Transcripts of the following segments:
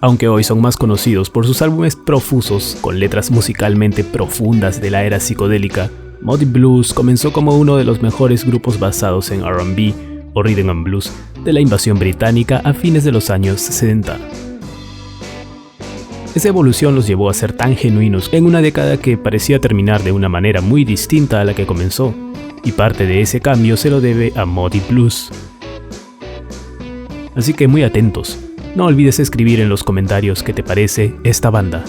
Aunque hoy son más conocidos por sus álbumes profusos, con letras musicalmente profundas de la era psicodélica, Moody Blues comenzó como uno de los mejores grupos basados en R&B o Rhythm and Blues de la invasión británica a fines de los años 60. Esa evolución los llevó a ser tan genuinos en una década que parecía terminar de una manera muy distinta a la que comenzó, y parte de ese cambio se lo debe a Moody Blues. Así que muy atentos. No olvides escribir en los comentarios qué te parece esta banda.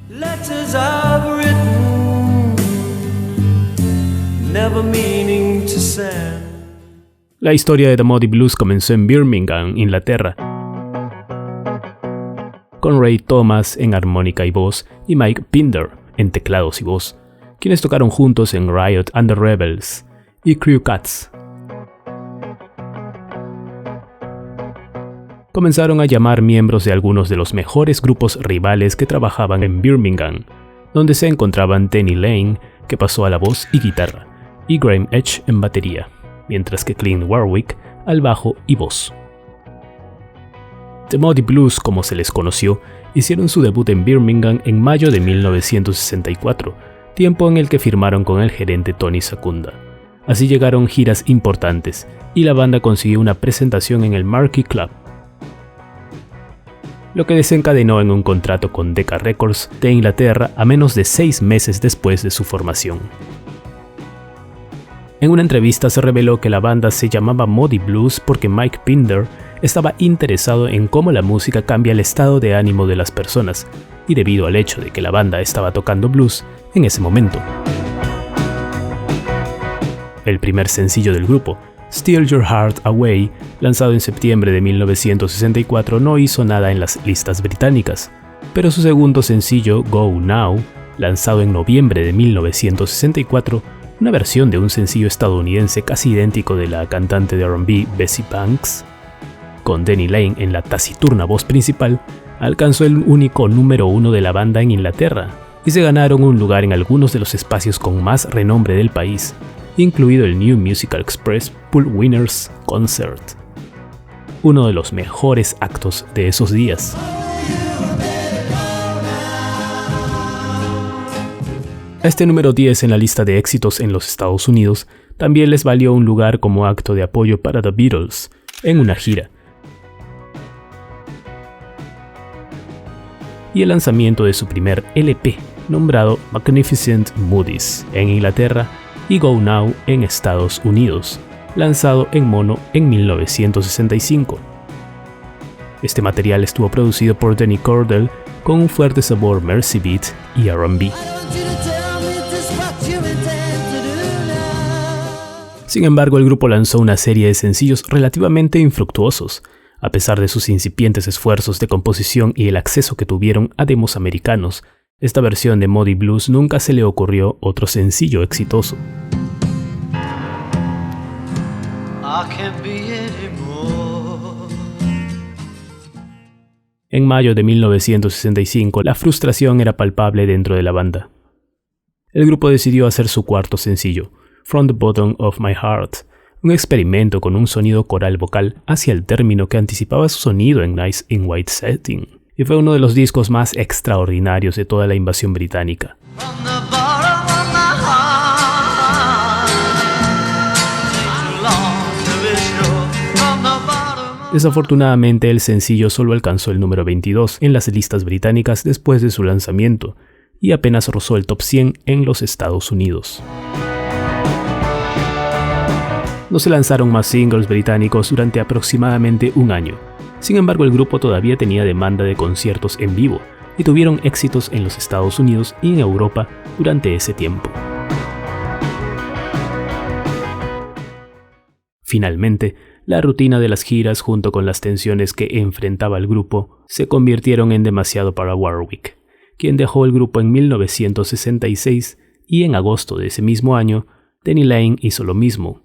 Letters I've written, never meaning to send. La historia de The Moody Blues comenzó en Birmingham, Inglaterra, con Ray Thomas en armónica y voz y Mike Pinder en teclados y voz, quienes tocaron juntos en Riot and the Rebels y Crew Cuts. Comenzaron a llamar miembros de algunos de los mejores grupos rivales que trabajaban en Birmingham, donde se encontraban Denny Laine, que pasó a la voz y guitarra, y Graham Edge en batería, mientras que Clint Warwick al bajo y voz. The Moody Blues, como se les conoció, hicieron su debut en Birmingham en mayo de 1964, tiempo en el que firmaron con el gerente Tony Secunda. Así llegaron giras importantes, y la banda consiguió una presentación en el Marquee Club, lo que desencadenó en un contrato con Decca Records de Inglaterra a menos de 6 meses después de su formación. En una entrevista se reveló que la banda se llamaba Moody Blues porque Mike Pinder estaba interesado en cómo la música cambia el estado de ánimo de las personas, y debido al hecho de que la banda estaba tocando blues en ese momento. El primer sencillo del grupo, Steal Your Heart Away, lanzado en septiembre de 1964, no hizo nada en las listas británicas, pero su segundo sencillo, Go Now, lanzado en noviembre de 1964, una versión de un sencillo estadounidense casi idéntico de la cantante de R&B Bessie Banks, con Denny Laine en la taciturna voz principal, alcanzó el único número 1 de la banda en Inglaterra y se ganaron un lugar en algunos de los espacios con más renombre del país, incluido el New Musical Express Pool Winners Concert, uno de los mejores actos de esos días. A este número 10 en la lista de éxitos en los Estados Unidos también les valió un lugar como acto de apoyo para The Beatles en una gira, y el lanzamiento de su primer LP, nombrado Magnificent Moodies en Inglaterra y Go Now en Estados Unidos, lanzado en mono en 1965. Este material estuvo producido por Denny Cordell con un fuerte sabor Mercy Beat y R&B. Sin embargo, el grupo lanzó una serie de sencillos relativamente infructuosos, a pesar de sus incipientes esfuerzos de composición y el acceso que tuvieron a demos americanos. Esta versión de Moody Blues nunca se le ocurrió otro sencillo exitoso. En mayo de 1965, la frustración era palpable dentro de la banda. El grupo decidió hacer su cuarto sencillo, From the Bottom of My Heart, un experimento con un sonido coral vocal hacia el término que anticipaba su sonido en Nice in White Satin, y fue uno de los discos más extraordinarios de toda la invasión británica. Desafortunadamente, el sencillo solo alcanzó el número 22 en las listas británicas después de su lanzamiento, y apenas rozó el top 100 en los Estados Unidos. No se lanzaron más singles británicos durante aproximadamente un año. Sin embargo, el grupo todavía tenía demanda de conciertos en vivo y tuvieron éxitos en los Estados Unidos y en Europa durante ese tiempo. Finalmente, la rutina de las giras junto con las tensiones que enfrentaba el grupo se convirtieron en demasiado para Warwick, quien dejó el grupo en 1966 y en agosto de ese mismo año, Denny Laine hizo lo mismo.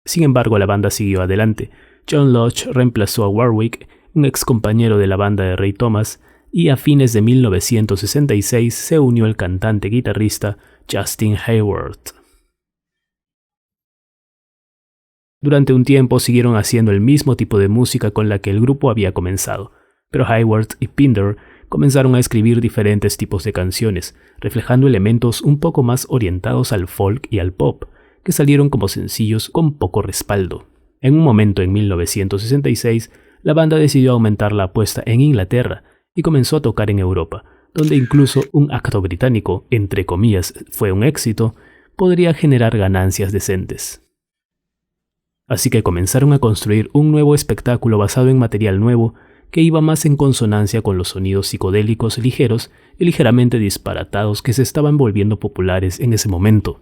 Sin embargo, la banda siguió adelante, John Lodge reemplazó a Warwick, un ex compañero de la banda de Ray Thomas, y a fines de 1966 se unió el cantante-guitarrista Justin Hayward. Durante un tiempo siguieron haciendo el mismo tipo de música con la que el grupo había comenzado, pero Hayward y Pinder comenzaron a escribir diferentes tipos de canciones, reflejando elementos un poco más orientados al folk y al pop, que salieron como sencillos con poco respaldo. En un momento en 1966, la banda decidió aumentar la apuesta en Inglaterra y comenzó a tocar en Europa, donde incluso un acto británico, entre comillas, fue un éxito, podría generar ganancias decentes. Así que comenzaron a construir un nuevo espectáculo basado en material nuevo que iba más en consonancia con los sonidos psicodélicos ligeros y ligeramente disparatados que se estaban volviendo populares en ese momento.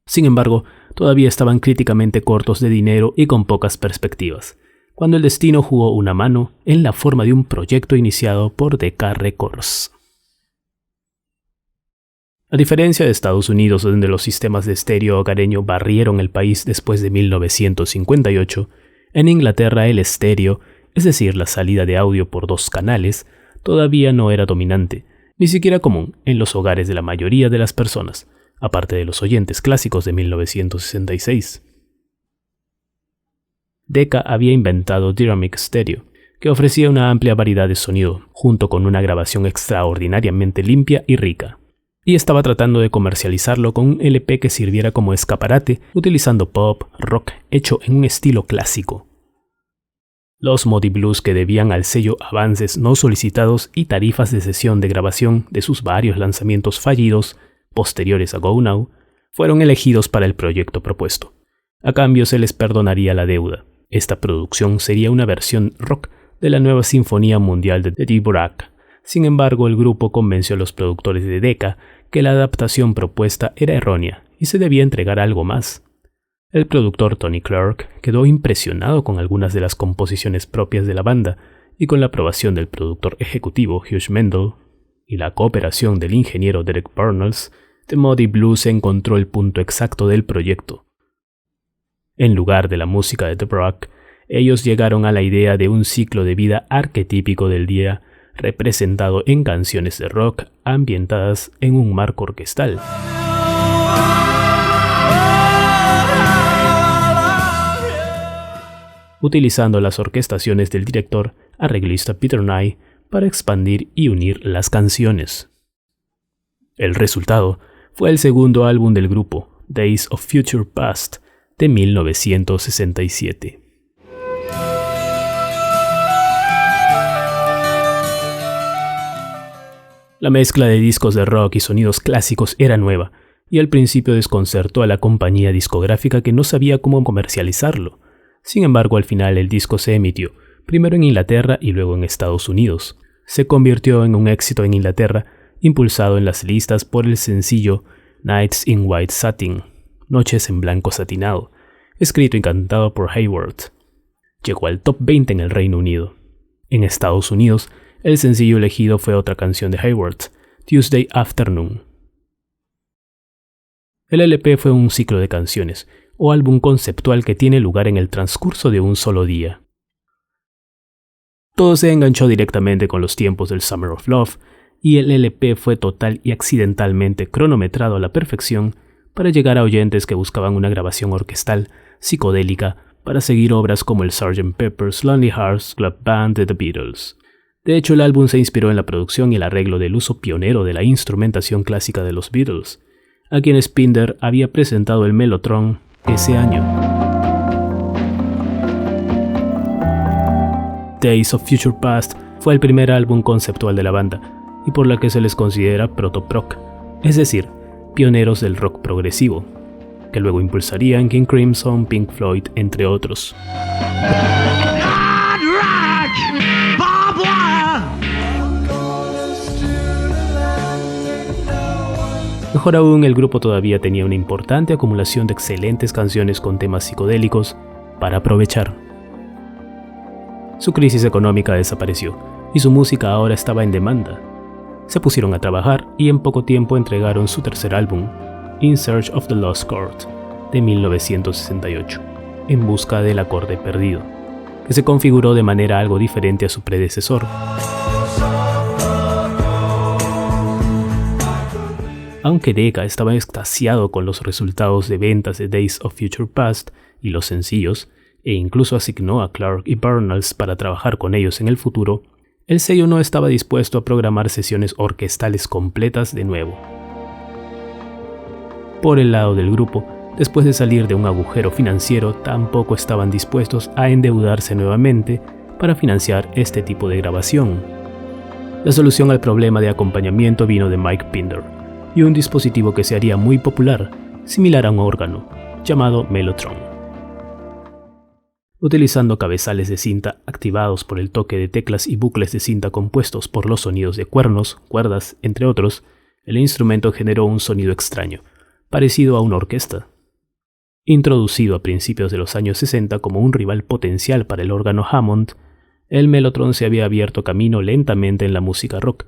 Sin embargo, todavía estaban críticamente cortos de dinero y con pocas perspectivas, cuando el destino jugó una mano en la forma de un proyecto iniciado por Decca Records. A diferencia de Estados Unidos, donde los sistemas de estéreo hogareño barrieron el país después de 1958, en Inglaterra el estéreo, es decir, la salida de audio por 2 canales, todavía no era dominante, ni siquiera común en los hogares de la mayoría de las personas, aparte de los oyentes clásicos de 1966. Decca había inventado Dynamic Stereo, que ofrecía una amplia variedad de sonido, junto con una grabación extraordinariamente limpia y rica, y estaba tratando de comercializarlo con un LP que sirviera como escaparate, utilizando pop, rock hecho en un estilo clásico. Los Moody Blues, que debían al sello avances no solicitados y tarifas de sesión de grabación de sus varios lanzamientos fallidos posteriores a Go Now, fueron elegidos para el proyecto propuesto. A cambio se les perdonaría la deuda. Esta producción sería una versión rock de la nueva Sinfonía Mundial de Dvorak. Sin embargo, el grupo convenció a los productores de Decca que la adaptación propuesta era errónea y se debía entregar algo más. El productor Tony Clark quedó impresionado con algunas de las composiciones propias de la banda y con la aprobación del productor ejecutivo Hugh Mendel y la cooperación del ingeniero Derek Burnels, The Moody Blues encontró el punto exacto del proyecto. En lugar de la música de Dvorak, ellos llegaron a la idea de un ciclo de vida arquetípico del día representado en canciones de rock ambientadas en un marco orquestal. Utilizando las orquestaciones del director arreglista Peter Nye para expandir y unir las canciones. El resultado fue el segundo álbum del grupo, Days of Future Past, de 1967. La mezcla de discos de rock y sonidos clásicos era nueva, y al principio desconcertó a la compañía discográfica que no sabía cómo comercializarlo. Sin embargo, al final el disco se emitió, primero en Inglaterra y luego en Estados Unidos. Se convirtió en un éxito en Inglaterra, impulsado en las listas por el sencillo Nights in White Satin, Noches en Blanco Satinado, escrito y cantado por Hayward. Llegó al top 20 en el Reino Unido. En Estados Unidos, el sencillo elegido fue otra canción de Hayward, Tuesday Afternoon. El LP fue un ciclo de canciones, o álbum conceptual que tiene lugar en el transcurso de un solo día. Todo se enganchó directamente con los tiempos del Summer of Love, y el LP fue total y accidentalmente cronometrado a la perfección para llegar a oyentes que buscaban una grabación orquestal, psicodélica, para seguir obras como el Sgt. Pepper's Lonely Hearts Club Band de The Beatles. De hecho, el álbum se inspiró en la producción y el arreglo del uso pionero de la instrumentación clásica de los Beatles, a quienes Pinder había presentado el Mellotron ese año. Days of Future Past fue el primer álbum conceptual de la banda, y por la que se les considera proto-prog, es decir, pioneros del rock progresivo, que luego impulsarían King Crimson, Pink Floyd, entre otros. Mejor aún, el grupo todavía tenía una importante acumulación de excelentes canciones con temas psicodélicos para aprovechar. Su crisis económica desapareció y su música ahora estaba en demanda. Se pusieron a trabajar y en poco tiempo entregaron su tercer álbum, In Search of the Lost Chord, de 1968. en busca del acorde perdido, que se configuró de manera algo diferente a su predecesor. Aunque Decca estaba extasiado con los resultados de ventas de Days of Future Past y los sencillos, e incluso asignó a Clark y Burnals para trabajar con ellos en el futuro, el sello no estaba dispuesto a programar sesiones orquestales completas de nuevo. Por el lado del grupo, después de salir de un agujero financiero, tampoco estaban dispuestos a endeudarse nuevamente para financiar este tipo de grabación. La solución al problema de acompañamiento vino de Mike Pinder y un dispositivo que se haría muy popular, similar a un órgano, llamado Mellotron. Utilizando cabezales de cinta activados por el toque de teclas y bucles de cinta compuestos por los sonidos de cuernos, cuerdas, entre otros, el instrumento generó un sonido extraño, parecido a una orquesta. Introducido a principios de los años 60 como un rival potencial para el órgano Hammond, el Mellotron se había abierto camino lentamente en la música rock,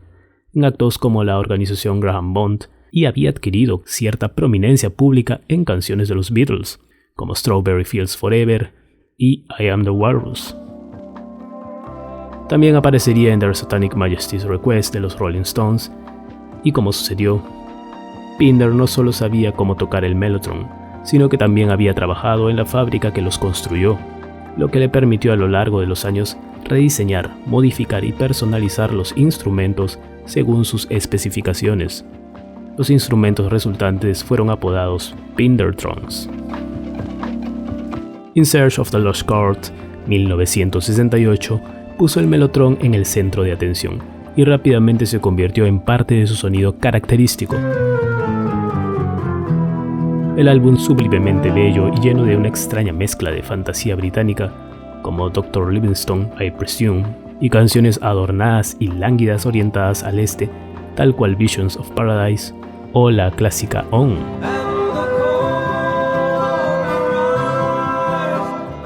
en actos como la organización Graham Bond, y había adquirido cierta prominencia pública en canciones de los Beatles, como Strawberry Fields Forever y I Am the Walrus. También aparecería en Their Satanic Majesty's Request de los Rolling Stones, y como sucedió, Pinder no solo sabía cómo tocar el Mellotron, sino que también había trabajado en la fábrica que los construyó, lo que le permitió a lo largo de los años rediseñar, modificar y personalizar los instrumentos según sus especificaciones. Los instrumentos resultantes fueron apodados Pindertrons. In Search of the Lost Chord, 1968, puso el Mellotron en el centro de atención y rápidamente se convirtió en parte de su sonido característico. El álbum sublimemente bello y lleno de una extraña mezcla de fantasía británica, como Dr. Livingstone, I Presume, y canciones adornadas y lánguidas orientadas al este, tal cual Visions of Paradise o la clásica On.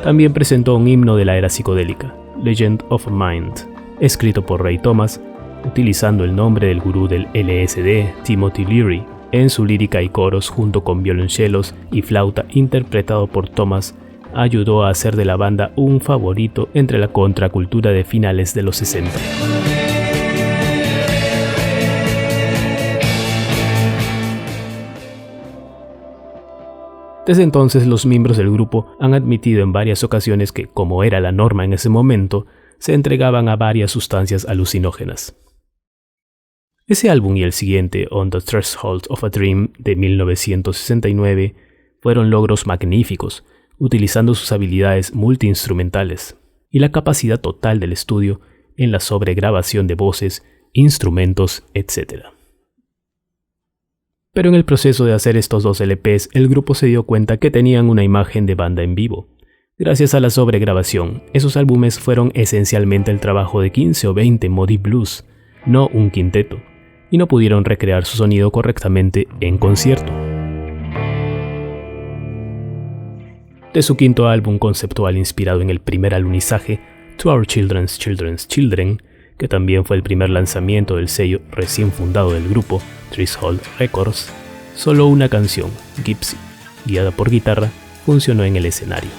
También presentó un himno de la era psicodélica, Legend of a Mind, escrito por Ray Thomas, utilizando el nombre del gurú del LSD, Timothy Leary, en su lírica y coros junto con violonchelos y flauta interpretado por Thomas, ayudó a hacer de la banda un favorito entre la contracultura de finales de los 60. Desde entonces, los miembros del grupo han admitido en varias ocasiones que, como era la norma en ese momento, se entregaban a varias sustancias alucinógenas. Ese álbum y el siguiente, On the Threshold of a Dream, de 1969, fueron logros magníficos, utilizando sus habilidades multiinstrumentales y la capacidad total del estudio en la sobregrabación de voces, instrumentos, etc. Pero en el proceso de hacer estos dos LPs, el grupo se dio cuenta que tenían una imagen de banda en vivo. Gracias a la sobregrabación, esos álbumes fueron esencialmente el trabajo de 15 o 20 Moody Blues, no un quinteto, y no pudieron recrear su sonido correctamente en concierto. De su quinto álbum conceptual inspirado en el primer alunizaje, To Our Children's Children, que también fue el primer lanzamiento del sello recién fundado del grupo, Threshold Records, solo una canción, Gypsy, guiada por guitarra, funcionó en el escenario.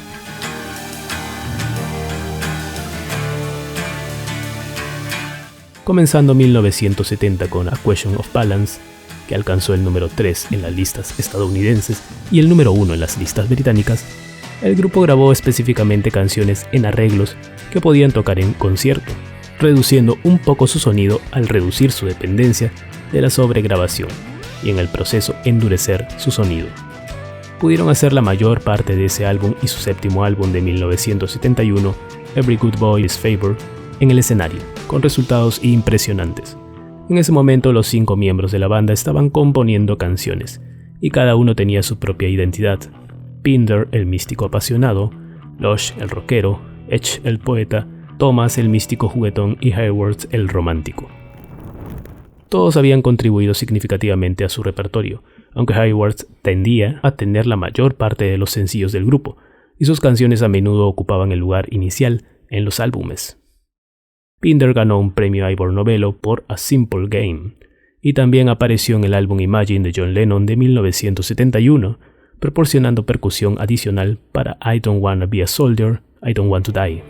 Comenzando 1970 con A Question of Balance, que alcanzó el número 3 en las listas estadounidenses y el número 1 en las listas británicas, el grupo grabó específicamente canciones en arreglos que podían tocar en concierto, reduciendo un poco su sonido al reducir su dependencia de la sobregrabación y en el proceso endurecer su sonido. Pudieron hacer la mayor parte de ese álbum y su séptimo álbum de 1971, Every Good Boy's Favor, en el escenario, con resultados impresionantes. En ese momento los 5 miembros de la banda estaban componiendo canciones, y cada uno tenía su propia identidad. Pinder, el místico apasionado, Lush, el rockero, Edge, el poeta, Thomas, el místico juguetón y Hayward, el romántico. Todos habían contribuido significativamente a su repertorio, aunque Hayward tendía a tener la mayor parte de los sencillos del grupo, y sus canciones a menudo ocupaban el lugar inicial en los álbumes. Pinder ganó un premio Ivor Novello por A Simple Game, y también apareció en el álbum Imagine de John Lennon de 1971, proporcionando percusión adicional para I Don't Wanna Be a Soldier, I Don't Want to Die.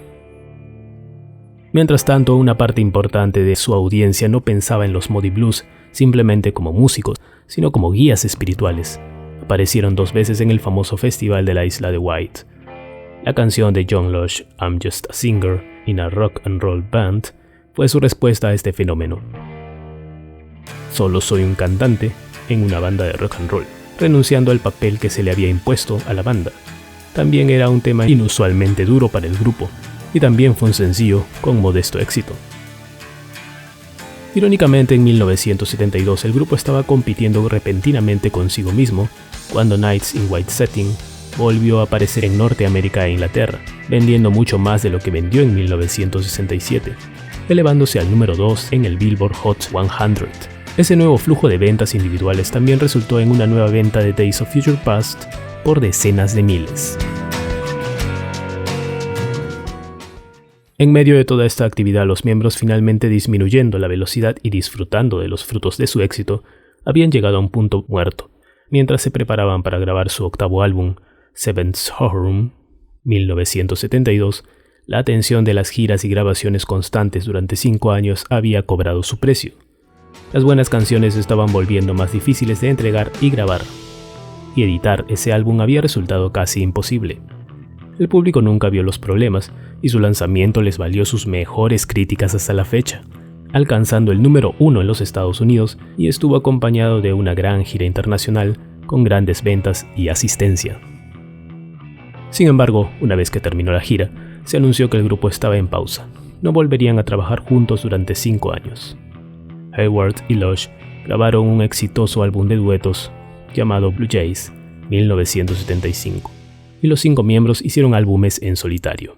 Mientras tanto, una parte importante de su audiencia no pensaba en los Moody Blues simplemente como músicos, sino como guías espirituales. Aparecieron 2 veces en el famoso festival de la isla de White. La canción de John Lush, I'm Just a Singer in a Rock and Roll Band, fue su respuesta a este fenómeno. Solo soy un cantante en una banda de rock and roll, renunciando al papel que se le había impuesto a la banda. También era un tema inusualmente duro para el grupo, y también fue un sencillo con modesto éxito. Irónicamente, en 1972 el grupo estaba compitiendo repentinamente consigo mismo cuando Nights in White Satin volvió a aparecer en Norteamérica e Inglaterra, vendiendo mucho más de lo que vendió en 1967, elevándose al número 2 en el Billboard Hot 100. Ese nuevo flujo de ventas individuales también resultó en una nueva venta de Days of Future Past por decenas de miles. En medio de toda esta actividad, los miembros, finalmente disminuyendo la velocidad y disfrutando de los frutos de su éxito, habían llegado a un punto muerto. Mientras se preparaban para grabar su octavo álbum, Seventh Horum, 1972, la atención de las giras y grabaciones constantes durante 5 años había cobrado su precio. Las buenas canciones estaban volviendo más difíciles de entregar y grabar, y editar ese álbum había resultado casi imposible. El público nunca vio los problemas, y su lanzamiento les valió sus mejores críticas hasta la fecha, alcanzando el número 1 en los Estados Unidos, y estuvo acompañado de una gran gira internacional con grandes ventas y asistencia. Sin embargo, una vez que terminó la gira, se anunció que el grupo estaba en pausa. No volverían a trabajar juntos durante 5 años. Hayward y Lush grabaron un exitoso álbum de duetos llamado Blue Jays, 1975, y los 5 miembros hicieron álbumes en solitario.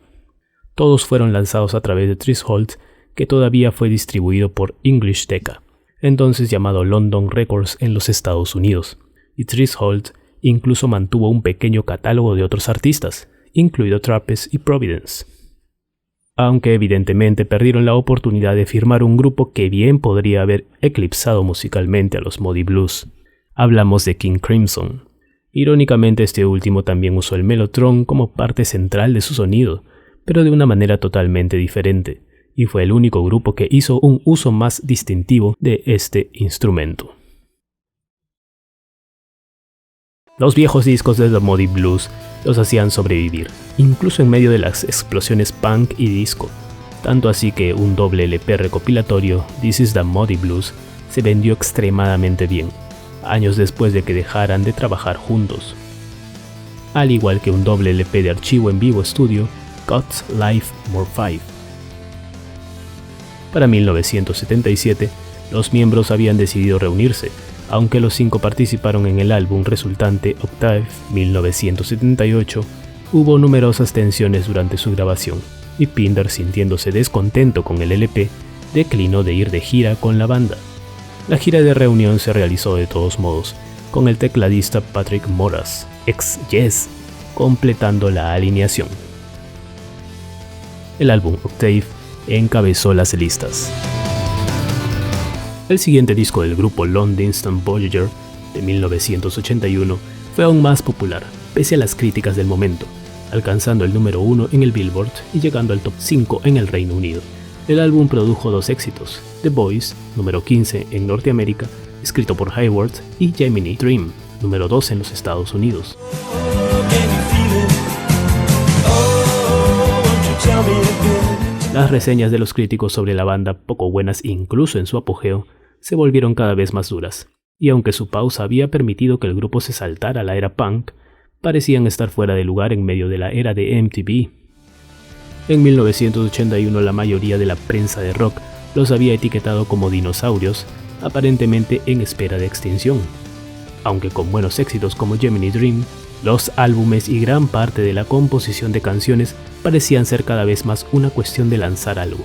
Todos fueron lanzados a través de Threshold, que todavía fue distribuido por English Decca, entonces llamado London Records en los Estados Unidos, y Threshold incluso mantuvo un pequeño catálogo de otros artistas, incluido Trappist y Providence. Aunque evidentemente perdieron la oportunidad de firmar un grupo que bien podría haber eclipsado musicalmente a los Moody Blues. Hablamos de King Crimson. Irónicamente, este último también usó el mellotron como parte central de su sonido, pero de una manera totalmente diferente, y fue el único grupo que hizo un uso más distintivo de este instrumento. Los viejos discos de The Moody Blues los hacían sobrevivir, incluso en medio de las explosiones punk y disco, tanto así que un doble LP recopilatorio, This is the Moody Blues, se vendió extremadamente bien, años después de que dejaran de trabajar juntos. Al igual que un doble LP de archivo en vivo estudio, God's Life More 5. Para 1977, los miembros habían decidido reunirse, aunque los 5 participaron en el álbum resultante Octave 1978, hubo numerosas tensiones durante su grabación, y Pinder, sintiéndose descontento con el LP, declinó de ir de gira con la banda. La gira de reunión se realizó de todos modos, con el tecladista Patrick Moraz, ex Yes, completando la alineación. El álbum Octave encabezó las listas. El siguiente disco del grupo, Long Distance Voyager, de 1981, fue aún más popular, pese a las críticas del momento, alcanzando el número 1 en el Billboard y llegando al top 5 en el Reino Unido. El álbum produjo 2 éxitos, The Boys, número 15 en Norteamérica, escrito por Hayward, y Gemini Dream, número 2 en los Estados Unidos. Las reseñas de los críticos sobre la banda, poco buenas incluso en su apogeo, se volvieron cada vez más duras, y aunque su pausa había permitido que el grupo se saltara a la era punk, parecían estar fuera de lugar en medio de la era de MTV. En 1981 la mayoría de la prensa de rock los había etiquetado como dinosaurios, aparentemente en espera de extinción. Aunque con buenos éxitos como Gemini Dream, los álbumes y gran parte de la composición de canciones parecían ser cada vez más una cuestión de lanzar algo.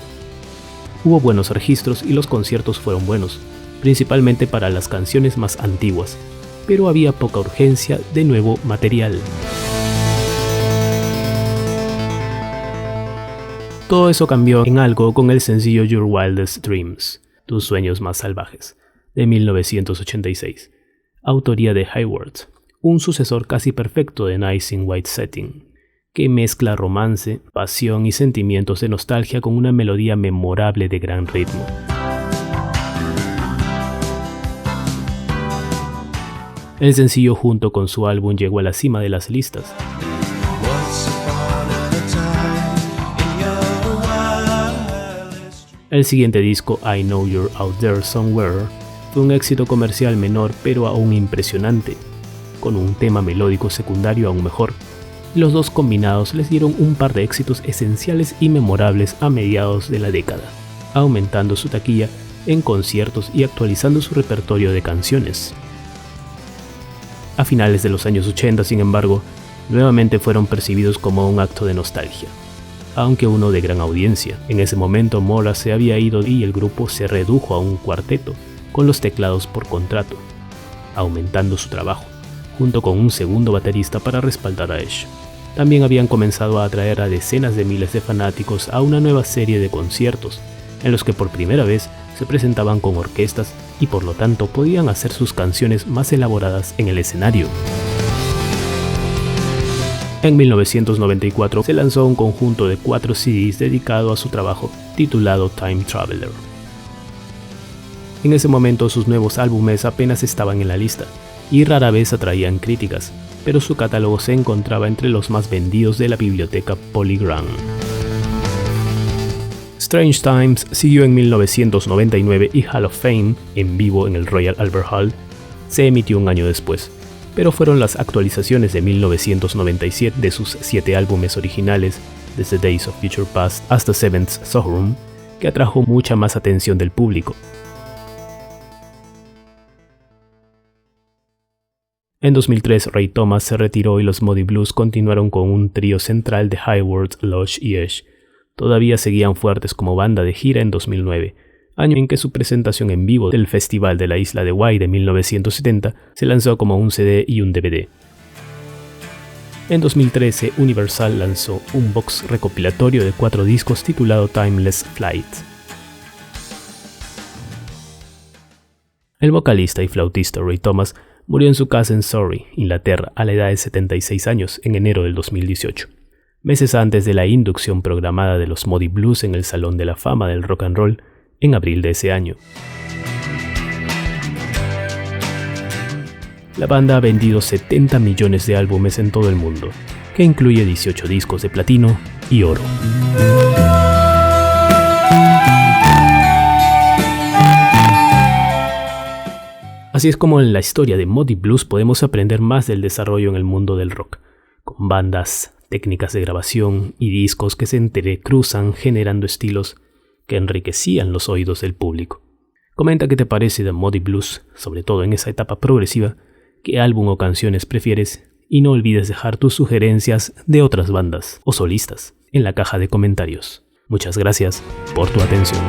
Hubo buenos registros y los conciertos fueron buenos, principalmente para las canciones más antiguas, pero había poca urgencia de nuevo material. Todo eso cambió en algo con el sencillo Your Wildest Dreams, Tus sueños más salvajes, de 1986, autoría de Hayward, un sucesor casi perfecto de Nights in White Satin, que mezcla romance, pasión y sentimientos de nostalgia con una melodía memorable de gran ritmo. El sencillo junto con su álbum llegó a la cima de las listas. El siguiente disco, I Know You're Out There Somewhere, fue un éxito comercial menor pero aún impresionante, con un tema melódico secundario aún mejor. Los dos combinados les dieron un par de éxitos esenciales y memorables a mediados de la década, aumentando su taquilla en conciertos y actualizando su repertorio de canciones. A finales de los años 80, sin embargo, nuevamente fueron percibidos como un acto de nostalgia, aunque uno de gran audiencia. En ese momento Mora se había ido y el grupo se redujo a un cuarteto, con los teclados por contrato, aumentando su trabajo, junto con un segundo baterista para respaldar a Ash. También habían comenzado a atraer a decenas de miles de fanáticos a una nueva serie de conciertos, en los que por primera vez se presentaban con orquestas y por lo tanto podían hacer sus canciones más elaboradas en el escenario. En 1994 se lanzó un conjunto de 4 CDs dedicado a su trabajo, titulado Time Traveler. En ese momento sus nuevos álbumes apenas estaban en la lista, y rara vez atraían críticas, pero su catálogo se encontraba entre los más vendidos de la biblioteca Polygram. Strange Times siguió en 1999 y Hall of Fame, en vivo en el Royal Albert Hall, se emitió un año después, pero fueron las actualizaciones de 1997 de sus 7 álbumes originales, desde Days of Future Past hasta Seventh Showroom, que atrajo mucha más atención del público. En 2003, Ray Thomas se retiró y los Moody Blues continuaron con un trío central de Hayward, Lush y Ash. Todavía seguían fuertes como banda de gira en 2009, año en que su presentación en vivo del Festival de la Isla de Wight de 1970 se lanzó como un CD y un DVD. En 2013, Universal lanzó un box recopilatorio de 4 discos titulado Timeless Flight. El vocalista y flautista Ray Thomas murió en su casa en Surrey, Inglaterra, a la edad de 76 años en enero del 2018, meses antes de la inducción programada de los Moody Blues en el Salón de la Fama del Rock and Roll en abril de ese año. La banda ha vendido 70 millones de álbumes en todo el mundo, que incluye 18 discos de platino y oro. Así es como en la historia de Moody Blues podemos aprender más del desarrollo en el mundo del rock, con bandas, técnicas de grabación y discos que se entrecruzan generando estilos que enriquecían los oídos del público. Comenta qué te parece de Moody Blues, sobre todo en esa etapa progresiva, qué álbum o canciones prefieres y no olvides dejar tus sugerencias de otras bandas o solistas en la caja de comentarios. Muchas gracias por tu atención.